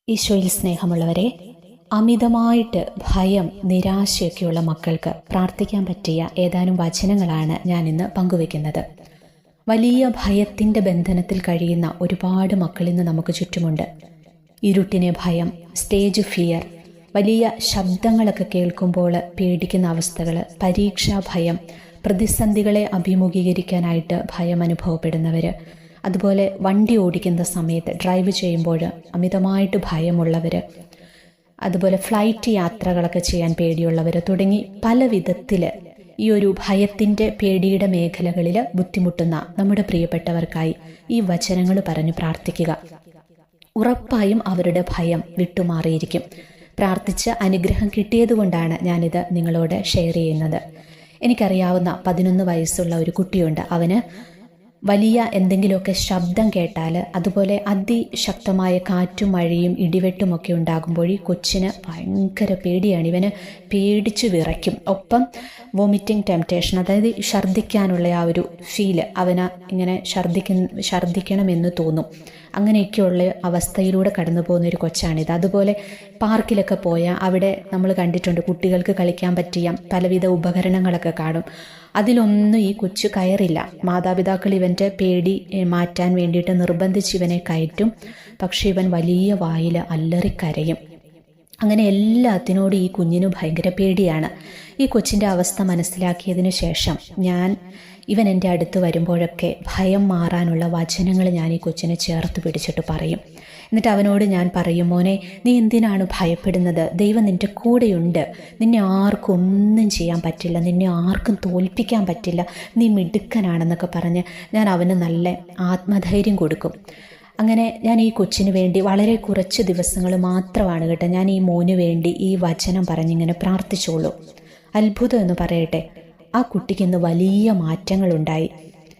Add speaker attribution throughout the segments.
Speaker 1: ഈശോയിൽ സ്നേഹമുള്ളവരെ, അമിതമായിട്ട് ഭയം, നിരാശയൊക്കെയുള്ള മക്കൾക്ക് പ്രാർത്ഥിക്കാൻ പറ്റിയ ഏതാനും വചനങ്ങളാണ് ഞാൻ ഇന്ന് പങ്കുവെക്കുന്നത്. വലിയ ഭയത്തിൻ്റെ ബന്ധനത്തിൽ കഴിയുന്ന ഒരുപാട് മക്കൾ ഇന്ന് നമുക്ക് ചുറ്റുമുണ്ട്. ഇരുട്ടിനെ ഭയം, സ്റ്റേജ് ഫിയർ, വലിയ ശബ്ദങ്ങളൊക്കെ കേൾക്കുമ്പോൾ പേടിക്കുന്ന അവസ്ഥകൾ, പരീക്ഷാ ഭയം, പ്രതിസന്ധികളെ അഭിമുഖീകരിക്കാനായിട്ട് ഭയം അനുഭവപ്പെടുന്നവർ, അതുപോലെ വണ്ടി ഓടിക്കുന്ന സമയത്ത് ഡ്രൈവ് ചെയ്യുമ്പോൾ അമിതമായിട്ട് ഭയമുള്ളവർ, അതുപോലെ ഫ്ലൈറ്റ് യാത്രകളൊക്കെ ചെയ്യാൻ പേടിയുള്ളവർ തുടങ്ങി പല വിധത്തിൽ ഈ ഒരു ഭയത്തിൻ്റെ പേടിയുടെ മേഖലകളിൽ ബുദ്ധിമുട്ടുന്ന നമ്മുടെ പ്രിയപ്പെട്ടവർക്കായി ഈ വചനങ്ങൾ പറഞ്ഞു പ്രാർത്ഥിക്കുക. ഉറപ്പായും അവരുടെ ഭയം വിട്ടുമാറിയിരിക്കും. പ്രാർത്ഥിച്ച് അനുഗ്രഹം കിട്ടിയതുകൊണ്ടാണ് ഞാനിത് നിങ്ങളോട് ഷെയർ ചെയ്യുന്നത്. എനിക്കറിയാവുന്ന 11 വയസ്സുള്ള ഒരു കുട്ടിയുണ്ട്. അവന് വലിയ എന്തെങ്കിലുമൊക്കെ ശബ്ദം കേട്ടാൽ, അതുപോലെ അതിശക്തമായ കാറ്റും മഴയും ഇടിവെട്ടുമൊക്കെ ഉണ്ടാകുമ്പോൾ ഈ കൊച്ചിന് ഭയങ്കര പേടിയാണ്. ഇവന് പേടിച്ച് വിറയ്ക്കും. ഒപ്പം വോമിറ്റിംഗ് ടെംപ്റ്റേഷൻ, അതായത് ഛർദ്ദിക്കാനുള്ള ആ ഒരു ഫീല്, അവന് ഇങ്ങനെ ഛർദ്ദിക്കണമെന്ന് തോന്നും. അങ്ങനെയൊക്കെയുള്ള അവസ്ഥയിലൂടെ കടന്നു പോകുന്ന ഒരു കൊച്ചാണിത്. അതുപോലെ പാർക്കിലൊക്കെ പോയാൽ അവിടെ നമ്മൾ കണ്ടിട്ടുണ്ട്, കുട്ടികൾക്ക് കളിക്കാൻ പറ്റിയ പലവിധ ഉപകരണങ്ങളൊക്കെ കാണും. അതിലൊന്നും ഈ കൊച്ചു കയറില്ല. മാതാപിതാക്കൾ ഇവൻ്റെ പേടി മാറ്റാൻ വേണ്ടിയിട്ട് നിർബന്ധിച്ച് ഇവനെ കയറ്റും. പക്ഷെ ഇവൻ വലിയ വായിൽ അല്ലറിക്കരയും. അങ്ങനെ എല്ലാത്തിനോടും ഈ കുഞ്ഞിന് ഭയങ്കര പേടിയാണ്. ഈ കൊച്ചിൻ്റെ അവസ്ഥ മനസ്സിലാക്കിയതിന് ശേഷം ഇവൻ എൻ്റെ അടുത്ത് വരുമ്പോഴൊക്കെ ഭയം മാറാനുള്ള വചനങ്ങൾ ഞാൻ ഈ കൊച്ചിനെ ചേർത്ത് പിടിച്ചിട്ട് പറയും. എന്നിട്ട് അവനോട് ഞാൻ പറയും, മോനെ, നീ എന്തിനാണ് ഭയപ്പെടുന്നത്? ദൈവം നിൻ്റെ കൂടെയുണ്ട്. നിന്നെ ആർക്കും ഒന്നും ചെയ്യാൻ പറ്റില്ല, നിന്നെ ആർക്കും തോൽപ്പിക്കാൻ പറ്റില്ല, നീ മിടുക്കനാണെന്നൊക്കെ പറഞ്ഞ് ഞാൻ അവന് നല്ല ആത്മധൈര്യം കൊടുക്കും. അങ്ങനെ ഞാൻ ഈ കൊച്ചിന് വേണ്ടി വളരെ കുറച്ച് ദിവസങ്ങൾ മാത്രമാണ് കേട്ടോ ഞാൻ ഈ മോന് വേണ്ടി ഈ വചനം പറഞ്ഞിങ്ങനെ പ്രാർത്ഥിച്ചോളൂ. അത്ഭുതം എന്ന് പറയട്ടെ, ആ കുട്ടിക്ക് ഇന്ന് വലിയ മാറ്റങ്ങളുണ്ടായി.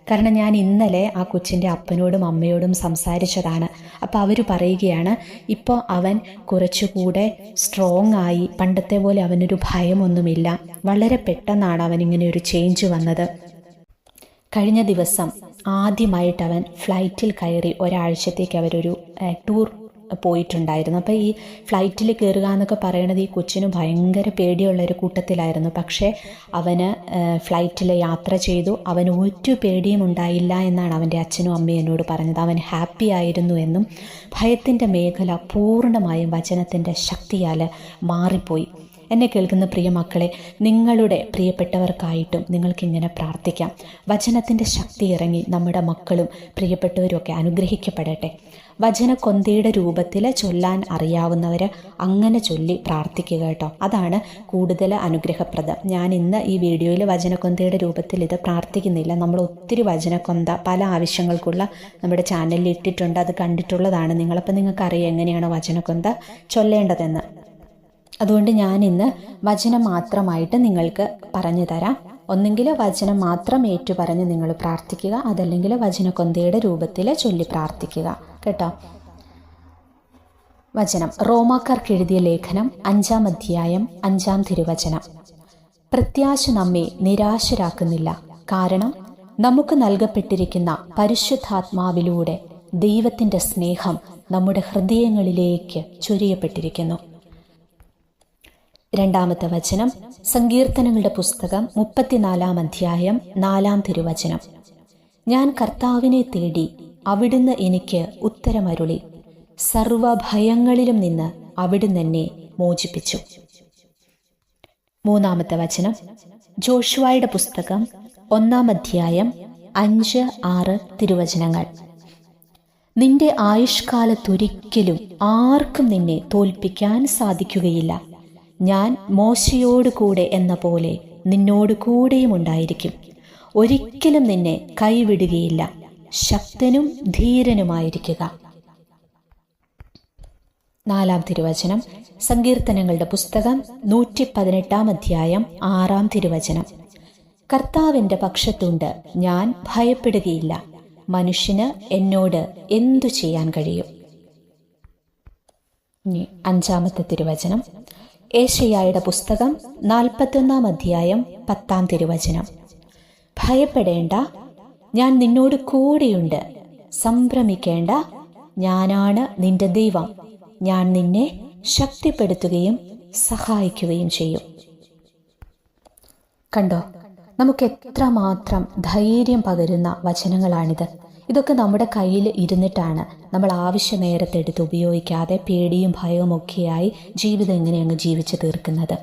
Speaker 1: കാരണം ഞാൻ ഇന്നലെ ആ കൊച്ചിൻ്റെ അപ്പനോടും അമ്മയോടും സംസാരിച്ചതാണ്. അപ്പോൾ അവർ പറയുകയാണ്, ഇപ്പോൾ അവൻ കുറച്ചുകൂടെ സ്ട്രോങ് ആയി, പണ്ടത്തെ പോലെ അവനൊരു ഭയമൊന്നുമില്ല, വളരെ പെട്ടെന്നാണ് അവനിങ്ങനെ ഒരു ചേഞ്ച് വന്നത്. കഴിഞ്ഞ ദിവസം ആദ്യമായിട്ട് അവൻ ഫ്ലൈറ്റിൽ കയറി ഒരാഴ്ചത്തേക്ക് അവരൊരു ടൂർ പോയിട്ടുണ്ടായിരുന്നു. അപ്പോൾ ഈ ഫ്ലൈറ്റിൽ കയറുക എന്നൊക്കെ പറയണത് ഈ കൊച്ചിന് ഭയങ്കര പേടിയുള്ളൊരു കൂട്ടത്തിലായിരുന്നു. പക്ഷേ അവന് ഫ്ലൈറ്റിൽ യാത്ര ചെയ്തു. അവന് ഒരു പേടിയും ഉണ്ടായില്ല എന്നാണ് അവൻ്റെ അച്ഛനും അമ്മയും എന്നോട് പറഞ്ഞത്. അവൻ ഹാപ്പി ആയിരുന്നു എന്നും ഭയത്തിൻ്റെ മേഖല പൂർണ്ണമായും വചനത്തിൻ്റെ ശക്തിയാൽ മാറിപ്പോയി. എന്നെ കേൾക്കുന്ന പ്രിയ മക്കളെ, നിങ്ങളുടെ പ്രിയപ്പെട്ടവർക്കായിട്ടും നിങ്ങൾക്കിങ്ങനെ പ്രാർത്ഥിക്കാം. വചനത്തിൻ്റെ ശക്തി ഇറങ്ങി നമ്മുടെ മക്കളും പ്രിയപ്പെട്ടവരും ഒക്കെ അനുഗ്രഹിക്കപ്പെടട്ടെ. വചനക്കൊന്തയുടെ രൂപത്തിൽ ചൊല്ലാൻ അറിയാവുന്നവർ അങ്ങനെ ചൊല്ലി പ്രാർത്ഥിക്കുക കേട്ടോ. അതാണ് കൂടുതൽ അനുഗ്രഹപ്രദം. ഞാൻ ഇന്ന് ഈ വീഡിയോയിൽ വചനക്കൊന്തയുടെ രൂപത്തിൽ ഇത് പ്രാർത്ഥിക്കുന്നില്ല. നമ്മൾ ഒത്തിരി വചനക്കൊന്ത പല ആവശ്യങ്ങൾക്കുള്ള നമ്മുടെ ചാനലിൽ ഇട്ടിട്ടുണ്ട്, അത് കണ്ടിട്ടുള്ളതാണ് നിങ്ങളപ്പോൾ നിങ്ങൾക്കറിയാം എങ്ങനെയാണ് വചനക്കൊന്ത ചൊല്ലേണ്ടതെന്ന്. അതുകൊണ്ട് ഞാൻ ഇന്ന് വചനം മാത്രമായിട്ട് നിങ്ങൾക്ക് പറഞ്ഞു തരാം. ഒന്നെങ്കിൽ വചനം മാത്രം ഏറ്റുപറഞ്ഞ് നിങ്ങൾ പ്രാർത്ഥിക്കുക, അതല്ലെങ്കിൽ വചനക്കൊന്തയുടെ രൂപത്തിൽ ചൊല്ലി പ്രാർത്ഥിക്കുക കേട്ടോ. വചനം റോമാക്കാർക്ക് എഴുതിയ ലേഖനം 5-ാം അധ്യായം 5-ാം തിരുവചനം. പ്രത്യാശ നമ്മെ നിരാശരാക്കുന്നില്ല, കാരണം നമുക്ക് നൽകപ്പെട്ടിരിക്കുന്ന പരിശുദ്ധാത്മാവിലൂടെ ദൈവത്തിൻ്റെ സ്നേഹം നമ്മുടെ ഹൃദയങ്ങളിലേക്ക് ചൊരിയപ്പെട്ടിരിക്കുന്നു. 2-ാമത്തെ വചനം സങ്കീർത്തനങ്ങളുടെ പുസ്തകം 34-ാം അധ്യായം 4-ാം തിരുവചനം. ഞാൻ കർത്താവിനെ തേടി, അവിടുന്ന് എനിക്ക് ഉത്തരമരുളി, സർവഭയങ്ങളിലും നിന്ന് അവിടുന്ന് എന്നെ മോചിപ്പിച്ചു. 3-ാമത്തെ വചനം ജോഷുവയുടെ പുസ്തകം 1-ാം അധ്യായം 5-6 തിരുവചനങ്ങൾ. നിന്റെ ആയുഷ്കാലത്തൊരിക്കലും ആർക്കും നിന്നെ തോൽപ്പിക്കാൻ സാധിക്കുകയില്ല. ഞാൻ മോശയോട് കൂടെ എന്ന പോലെ നിന്നോട് കൂടെയും ഉണ്ടായിരിക്കും. ഒരിക്കലും നിന്നെ കൈവിടുകയില്ല. ശക്തനും ധീരനുമായിരിക്കുക. 4-ാം തിരുവചനം സങ്കീർത്തനങ്ങളുടെ പുസ്തകം 118-ാം അധ്യായം 6-ാം തിരുവചനം. കർത്താവിൻ്റെ പക്ഷത്തുണ്ട്, ഞാൻ ഭയപ്പെടുകയില്ല. മനുഷ്യന് എന്നോട് എന്തു ചെയ്യാൻ കഴിയും? 5-ാമത്തെ തിരുവചനം ഏശയ്യായുടെ പുസ്തകം 41-ാം അധ്യായം 10-ാം തിരുവചനം. ഭയപ്പെടേണ്ട, ഞാൻ നിന്നോട് കൂടെയുണ്ട്. സംഭ്രമിക്കേണ്ട, ഞാനാണ് നിന്റെ ദൈവം. ഞാൻ നിന്നെ ശക്തിപ്പെടുത്തുകയും സഹായിക്കുകയും ചെയ്യും. കണ്ടോ, നമുക്ക് എത്രമാത്രം ധൈര്യം പകരുന്ന വചനങ്ങളാണിത്. ഇതൊക്കെ നമ്മുടെ കയ്യിൽ ഇരുന്നിട്ടാണ് നമ്മൾ ആവശ്യ നേരത്തെടുത്ത് ഉപയോഗിക്കാതെ പേടിയും ഭയവും ഒക്കെയായി ജീവിതം ഇങ്ങനെ അങ്ങ് ജീവിച്ചു തീർക്കുന്നത്.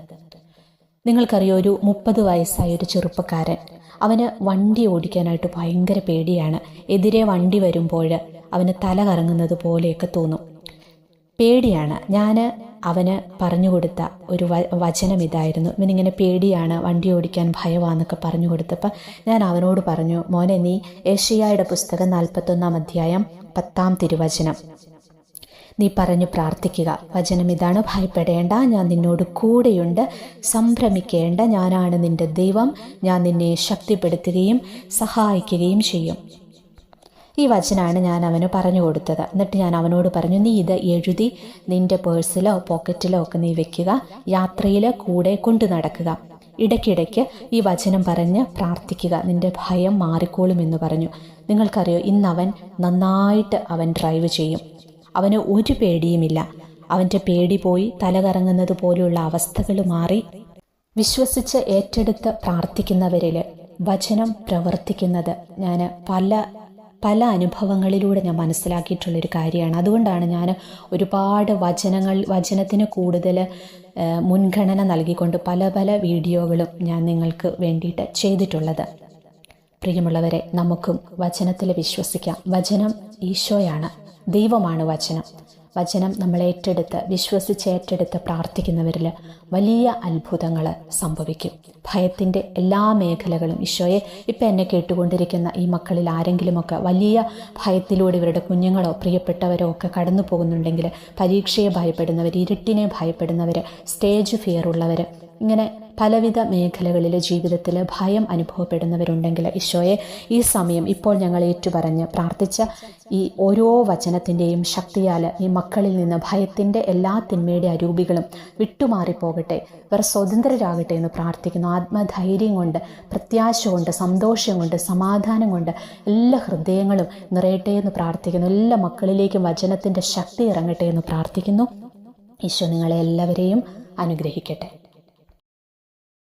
Speaker 1: നിങ്ങൾക്കറിയോ, ഒരു 30 വയസ്സായ ഒരു ചെറുപ്പക്കാരൻ, അവന് വണ്ടി ഓടിക്കാനായിട്ട് ഭയങ്കര പേടിയാണ്. എതിരെ വണ്ടി വരുമ്പോൾ അവന് തല കറങ്ങുന്നത് പോലെയൊക്കെ തോന്നും. പേടിയാണ്. ഞാൻ അവന് പറഞ്ഞു കൊടുത്ത ഒരു വചനം ഇതായിരുന്നു. ഇവനിങ്ങനെ പേടിയാണ്, വണ്ടി ഓടിക്കാൻ ഭയമാണെന്നൊക്കെ പറഞ്ഞു കൊടുത്തപ്പോൾ ഞാൻ അവനോട് പറഞ്ഞു, മോനെ, നീ യെശയ്യായുടെ പുസ്തകം 41 അധ്യായം 10 തിരുവചനം നീ പറഞ്ഞു പ്രാർത്ഥിക്കുക. വചനം ഇതാണ്: ഭയപ്പെടേണ്ട, ഞാൻ നിന്നോട് കൂടെയുണ്ട്. സംഭ്രമിക്കേണ്ട, ഞാനാണ് നിന്റെ ദൈവം. ഞാൻ നിന്നെ ശക്തിപ്പെടുത്തുകയും സഹായിക്കുകയും ചെയ്യും. ഈ വചനമാണ് ഞാൻ അവന് പറഞ്ഞു കൊടുത്തത്. എന്നിട്ട് ഞാൻ അവനോട് പറഞ്ഞു, നീ ഇത് എഴുതി നിന്റെ പേഴ്സിലോ പോക്കറ്റിലോ ഒക്കെ നീ വെക്കുക. യാത്രയിൽ കൂടെ കൊണ്ടു നടക്കുക. ഇടയ്ക്കിടയ്ക്ക് ഈ വചനം പറഞ്ഞ് പ്രാർത്ഥിക്കുക. നിന്റെ ഭയം മാറിക്കോളും എന്ന് പറഞ്ഞു. നിങ്ങൾക്കറിയോ, ഇന്നവൻ നന്നായിട്ട് അവൻ ഡ്രൈവ് ചെയ്യും. അവന് ഒരു പേടിയുമില്ല. അവൻ്റെ പേടി പോയി, തലകറങ്ങുന്നത് പോലെയുള്ള അവസ്ഥകൾ മാറി. വിശ്വസിച്ച് ഏറ്റെടുത്ത് പ്രാർത്ഥിക്കുന്നവരിൽ വചനം പ്രവർത്തിക്കുന്നത് ഞാൻ പല അനുഭവങ്ങളിലൂടെ ഞാൻ മനസ്സിലാക്കിയിട്ടുള്ളൊരു കാര്യമാണ്. അതുകൊണ്ടാണ് ഞാൻ ഒരുപാട് വചനത്തിന് കൂടുതൽ മുൻഗണന നൽകിക്കൊണ്ട് പല വീഡിയോകളും ഞാൻ നിങ്ങൾക്ക് വേണ്ടിയിട്ട് ചെയ്തിട്ടുള്ളത്. പ്രിയമുള്ളവരെ, നമുക്കും വചനത്തിൽ വിശ്വസിക്കാം. വചനം ഈശോയാണ്, ദൈവമാണ് വചനം. വചനം നമ്മൾ വിശ്വസിച്ച് ഏറ്റെടുത്ത് പ്രാർത്ഥിക്കുന്നവരിൽ വലിയ അത്ഭുതങ്ങൾ സംഭവിക്കും. ഭയത്തിൻ്റെ എല്ലാ മേഖലകളും ഈശോയെ, ഇപ്പം എന്നെ കേട്ടുകൊണ്ടിരിക്കുന്ന ഈ മക്കളിൽ ആരെങ്കിലുമൊക്കെ വലിയ ഭയത്തിലൂടെ ഇവരുടെ കുഞ്ഞുങ്ങളോ പ്രിയപ്പെട്ടവരോ ഒക്കെ കടന്നു പോകുന്നുണ്ടെങ്കിൽ, പരീക്ഷയെ ഭയപ്പെടുന്നവർ, ഇരുട്ടിനെ ഭയപ്പെടുന്നവർ, സ്റ്റേജ് ഫിയർ ഉള്ളവർ, ഇങ്ങനെ പലവിധ മേഖലകളിലെ ജീവിതത്തിൽ ഭയം അനുഭവപ്പെടുന്നവരുണ്ടെങ്കിൽ, ഈശോയെ, ഈ സമയം ഇപ്പോൾ ഞങ്ങൾ ഏറ്റുപറഞ്ഞ് പ്രാർത്ഥിച്ച ഈ ഓരോ വചനത്തിൻ്റെയും ശക്തിയാൽ ഈ മക്കളിൽ നിന്ന് ഭയത്തിൻ്റെ എല്ലാ തിന്മയുടെ അരൂപികളും വിട്ടുമാറിപ്പോകട്ടെ, ഇവർ സ്വതന്ത്രരാകട്ടെ എന്ന് പ്രാർത്ഥിക്കുന്നു. ആത്മധൈര്യം കൊണ്ട്, പ്രത്യാശ കൊണ്ട്, സന്തോഷം കൊണ്ട്, സമാധാനം കൊണ്ട് എല്ലാ ഹൃദയങ്ങളും നിറയട്ടെ എന്ന് പ്രാർത്ഥിക്കുന്നു. എല്ലാ മക്കളിലേക്കും വചനത്തിൻ്റെ ശക്തി ഇറങ്ങട്ടെ എന്ന് പ്രാർത്ഥിക്കുന്നു. ഈശോ നിങ്ങളെ എല്ലാവരെയും അനുഗ്രഹിക്കട്ടെ.